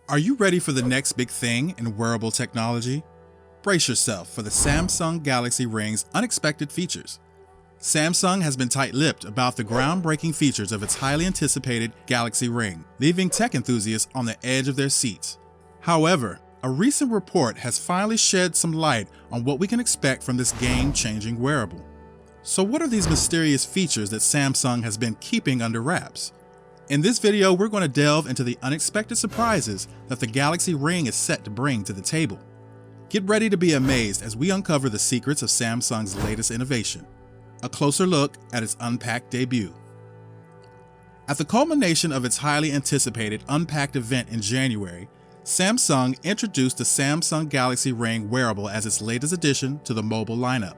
Are you ready for the next big thing in wearable technology? Brace yourself for the Samsung Galaxy Ring's unexpected features. Samsung has been tight-lipped about the groundbreaking features of its highly anticipated Galaxy Ring, leaving tech enthusiasts on the edge of their seats. However, a recent report has finally shed some light on what we can expect from this game-changing wearable. So what are these mysterious features that Samsung has been keeping under wraps? In this video, we're going to delve into the unexpected surprises that the Galaxy Ring is set to bring to the table. Get ready to be amazed as we uncover the secrets of Samsung's latest innovation. A closer look at its Unpacked debut. At the culmination of its highly anticipated Unpacked event in January, Samsung introduced the Samsung Galaxy Ring wearable as its latest addition to the mobile lineup.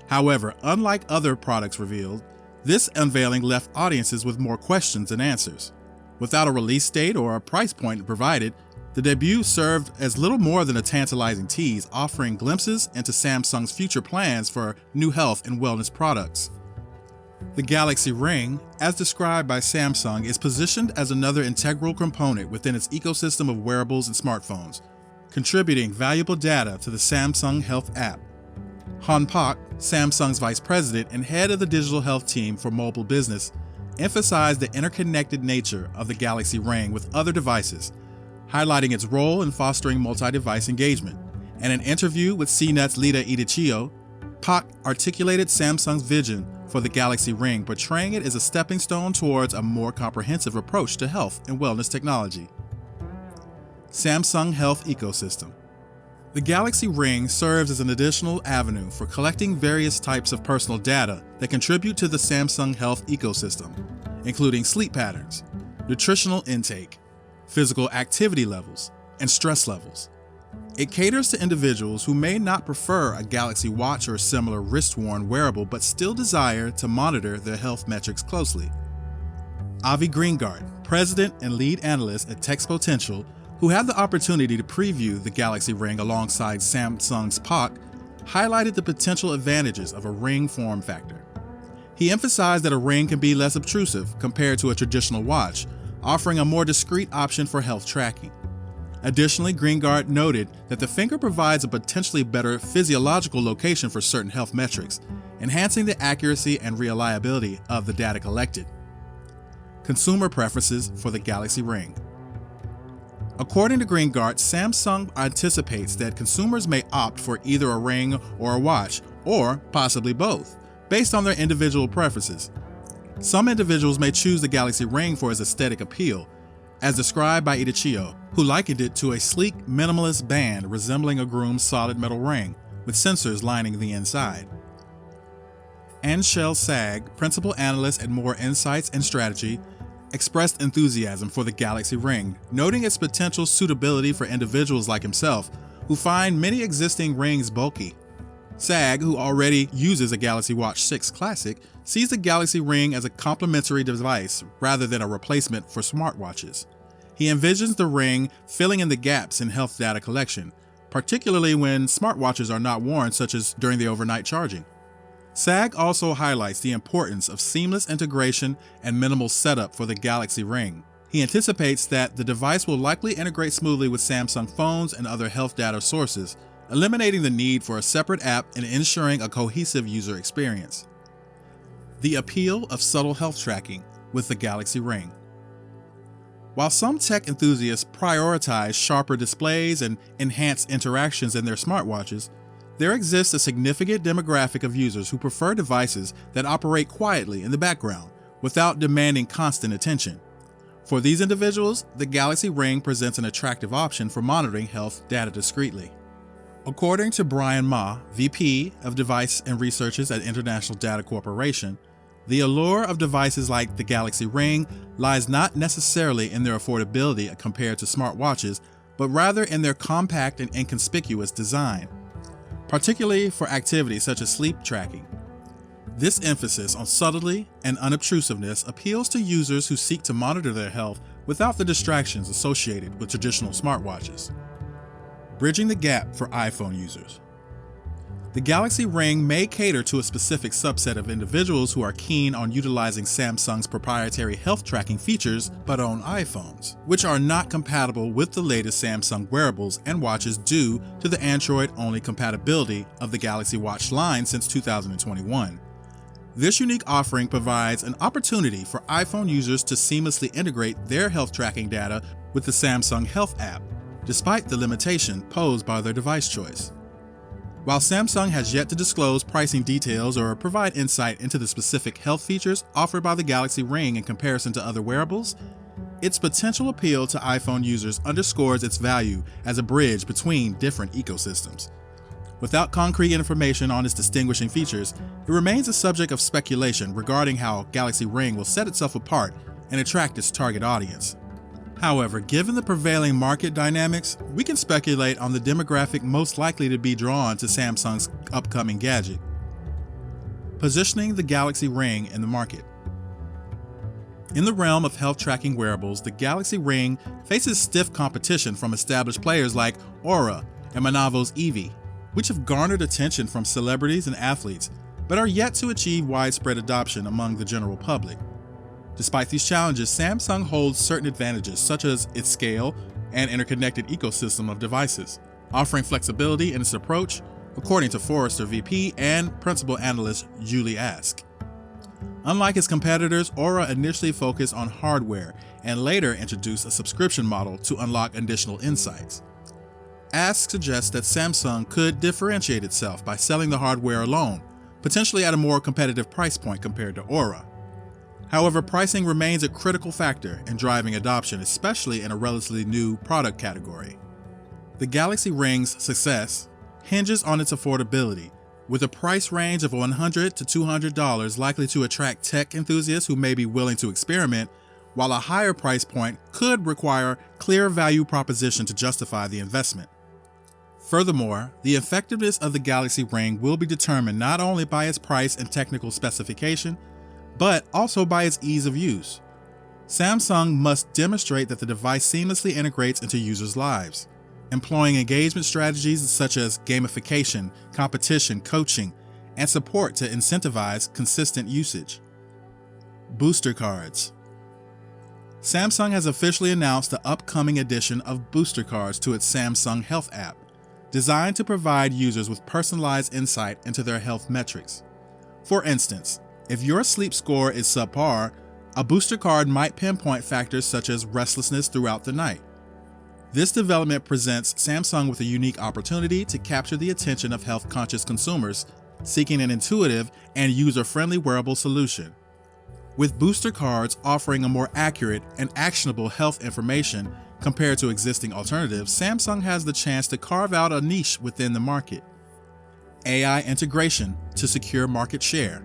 However, unlike other products revealed, this unveiling left audiences with more questions than answers. Without a release date or a price point provided, the debut served as little more than a tantalizing tease, offering glimpses into Samsung's future plans for new health and wellness products. The Galaxy Ring, as described by Samsung, is positioned as another integral component within its ecosystem of wearables and smartphones, contributing valuable data to the Samsung Health app. Han Pak, Samsung's vice president and head of the digital health team for mobile business, emphasized the interconnected nature of the Galaxy Ring with other devices, highlighting its role in fostering multi-device engagement. In an interview with CNET's Lida Idichio, Pak articulated Samsung's vision for the Galaxy Ring, portraying it as a stepping stone towards a more comprehensive approach to health and wellness technology. Samsung Health Ecosystem. The Galaxy Ring serves as an additional avenue for collecting various types of personal data that contribute to the Samsung Health ecosystem, including sleep patterns, nutritional intake, physical activity levels, and stress levels. It caters to individuals who may not prefer a Galaxy Watch or a similar wrist-worn wearable but still desire to monitor their health metrics closely. Avi Greengard, president and lead analyst at Text Potential, who had the opportunity to preview the Galaxy Ring alongside Samsung's Pak, highlighted the potential advantages of a ring form factor. He emphasized that a ring can be less obtrusive compared to a traditional watch, offering a more discreet option for health tracking. Additionally, Greengard noted that the finger provides a potentially better physiological location for certain health metrics, enhancing the accuracy and reliability of the data collected. Consumer preferences for the Galaxy Ring. According to Greengard, Samsung anticipates that consumers may opt for either a ring or a watch, or possibly both, based on their individual preferences. Some individuals may choose the Galaxy Ring for its aesthetic appeal, as described by Idichio, who likened it to a sleek, minimalist band resembling a groom's solid metal ring, with sensors lining the inside. Anshel Sag, principal analyst at More Insights and Strategy, expressed enthusiasm for the Galaxy Ring, noting its potential suitability for individuals like himself, who find many existing rings bulky. Sag, who already uses a Galaxy Watch 6 Classic, sees the Galaxy Ring as a complementary device rather than a replacement for smartwatches. He envisions the ring filling in the gaps in health data collection, particularly when smartwatches are not worn, such as during the overnight charging. Sag also highlights the importance of seamless integration and minimal setup for the Galaxy Ring. He anticipates that the device will likely integrate smoothly with Samsung phones and other health data sources, eliminating the need for a separate app and ensuring a cohesive user experience. The appeal of subtle health tracking with the Galaxy Ring. While some tech enthusiasts prioritize sharper displays and enhanced interactions in their smartwatches, there exists a significant demographic of users who prefer devices that operate quietly in the background without demanding constant attention. For these individuals, the Galaxy Ring presents an attractive option for monitoring health data discreetly. According to Brian Ma, VP of Device and Researches at International Data Corporation, the allure of devices like the Galaxy Ring lies not necessarily in their affordability compared to smartwatches, but rather in their compact and inconspicuous design, particularly for activities such as sleep tracking. This emphasis on subtlety and unobtrusiveness appeals to users who seek to monitor their health without the distractions associated with traditional smartwatches. Bridging the gap for iPhone users. The Galaxy Ring may cater to a specific subset of individuals who are keen on utilizing Samsung's proprietary health tracking features but own iPhones, which are not compatible with the latest Samsung wearables and watches due to the Android-only compatibility of the Galaxy Watch line since 2021. This unique offering provides an opportunity for iPhone users to seamlessly integrate their health tracking data with the Samsung Health app, despite the limitation posed by their device choice. While Samsung has yet to disclose pricing details or provide insight into the specific health features offered by the Galaxy Ring in comparison to other wearables, its potential appeal to iPhone users underscores its value as a bridge between different ecosystems. Without concrete information on its distinguishing features, it remains a subject of speculation regarding how Galaxy Ring will set itself apart and attract its target audience. However, given the prevailing market dynamics, we can speculate on the demographic most likely to be drawn to Samsung's upcoming gadget. Positioning the Galaxy Ring in the market. In the realm of health tracking wearables, the Galaxy Ring faces stiff competition from established players like Oura and Lenovo's Eevee, which have garnered attention from celebrities and athletes, but are yet to achieve widespread adoption among the general public. Despite these challenges, Samsung holds certain advantages such as its scale and interconnected ecosystem of devices, offering flexibility in its approach, according to Forrester VP and Principal Analyst Julie Ask. Unlike its competitors, Oura initially focused on hardware and later introduced a subscription model to unlock additional insights. Ask suggests that Samsung could differentiate itself by selling the hardware alone, potentially at a more competitive price point compared to Oura. However, pricing remains a critical factor in driving adoption, especially in a relatively new product category. The Galaxy Ring's success hinges on its affordability, with a price range of $100 to $200 likely to attract tech enthusiasts who may be willing to experiment, while a higher price point could require clear value proposition to justify the investment. Furthermore, the effectiveness of the Galaxy Ring will be determined not only by its price and technical specification, but also by its ease of use. Samsung must demonstrate that the device seamlessly integrates into users' lives, employing engagement strategies such as gamification, competition, coaching, and support to incentivize consistent usage. Booster cards. Samsung has officially announced the upcoming addition of booster cards to its Samsung Health app, designed to provide users with personalized insight into their health metrics. For instance, if your sleep score is subpar, a booster card might pinpoint factors such as restlessness throughout the night. This development presents Samsung with a unique opportunity to capture the attention of health-conscious consumers seeking an intuitive and user-friendly wearable solution. With booster cards offering a more accurate and actionable health information compared to existing alternatives, Samsung has the chance to carve out a niche within the market. AI integration to secure market share.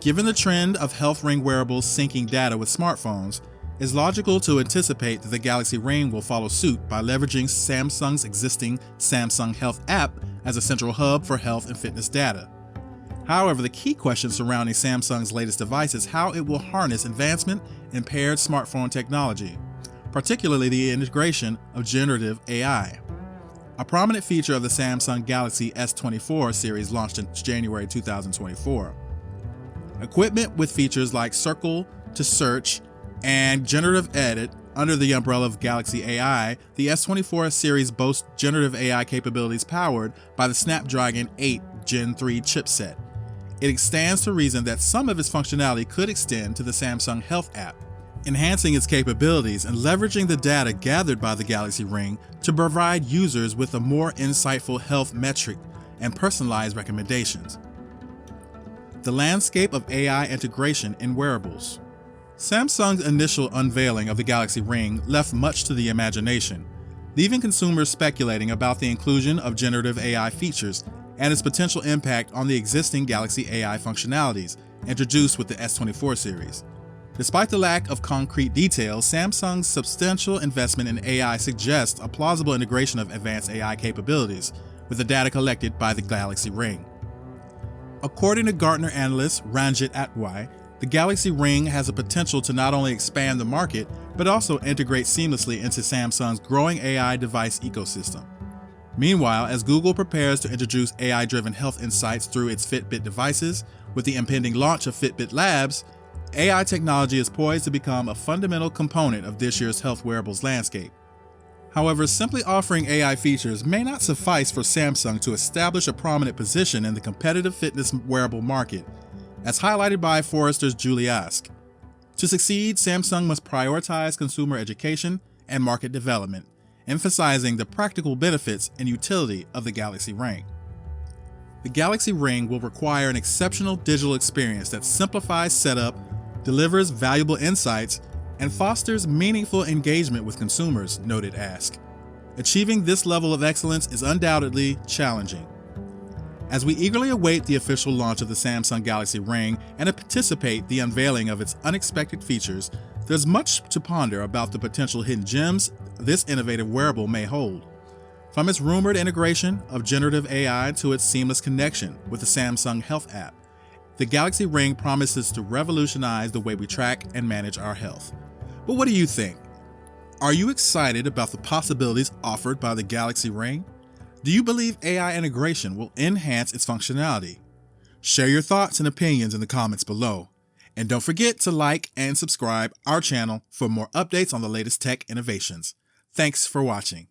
Given the trend of health ring wearables syncing data with smartphones, it's logical to anticipate that the Galaxy Ring will follow suit by leveraging Samsung's existing Samsung Health app as a central hub for health and fitness data. However, the key question surrounding Samsung's latest device is how it will harness advancement in paired smartphone technology, particularly the integration of generative AI. A prominent feature of the Samsung Galaxy S24 series launched in January 2024. Equipment with features like Circle to Search and Generative Edit under the umbrella of Galaxy AI, the S24 series boasts generative AI capabilities powered by the Snapdragon 8 Gen 3 chipset. It stands to reason that some of its functionality could extend to the Samsung Health app, enhancing its capabilities and leveraging the data gathered by the Galaxy Ring to provide users with a more insightful health metric and personalized recommendations. The landscape of AI integration in wearables. Samsung's initial unveiling of the Galaxy Ring left much to the imagination, leaving consumers speculating about the inclusion of generative AI features and its potential impact on the existing Galaxy AI functionalities introduced with the S24 series. Despite the lack of concrete details, Samsung's substantial investment in AI suggests a plausible integration of advanced AI capabilities with the data collected by the Galaxy Ring. According to Gartner analyst Ranjit Atwai, the Galaxy Ring has the potential to not only expand the market, but also integrate seamlessly into Samsung's growing AI device ecosystem. Meanwhile, as Google prepares to introduce AI-driven health insights through its Fitbit devices, with the impending launch of Fitbit Labs, AI technology is poised to become a fundamental component of this year's health wearables landscape. However, simply offering AI features may not suffice for Samsung to establish a prominent position in the competitive fitness wearable market, as highlighted by Forrester's Julie Ask. To succeed, Samsung must prioritize consumer education and market development, emphasizing the practical benefits and utility of the Galaxy Ring. The Galaxy Ring will require an exceptional digital experience that simplifies setup, delivers valuable insights, and fosters meaningful engagement with consumers, noted Ask. Achieving this level of excellence is undoubtedly challenging. As we eagerly await the official launch of the Samsung Galaxy Ring and anticipate the unveiling of its unexpected features, there's much to ponder about the potential hidden gems this innovative wearable may hold. From its rumored integration of generative AI to its seamless connection with the Samsung Health app, the Galaxy Ring promises to revolutionize the way we track and manage our health. But what do you think? Are you excited about the possibilities offered by the Galaxy Ring? Do you believe AI integration will enhance its functionality? Share your thoughts and opinions in the comments below. And don't forget to like and subscribe our channel for more updates on the latest tech innovations. Thanks for watching.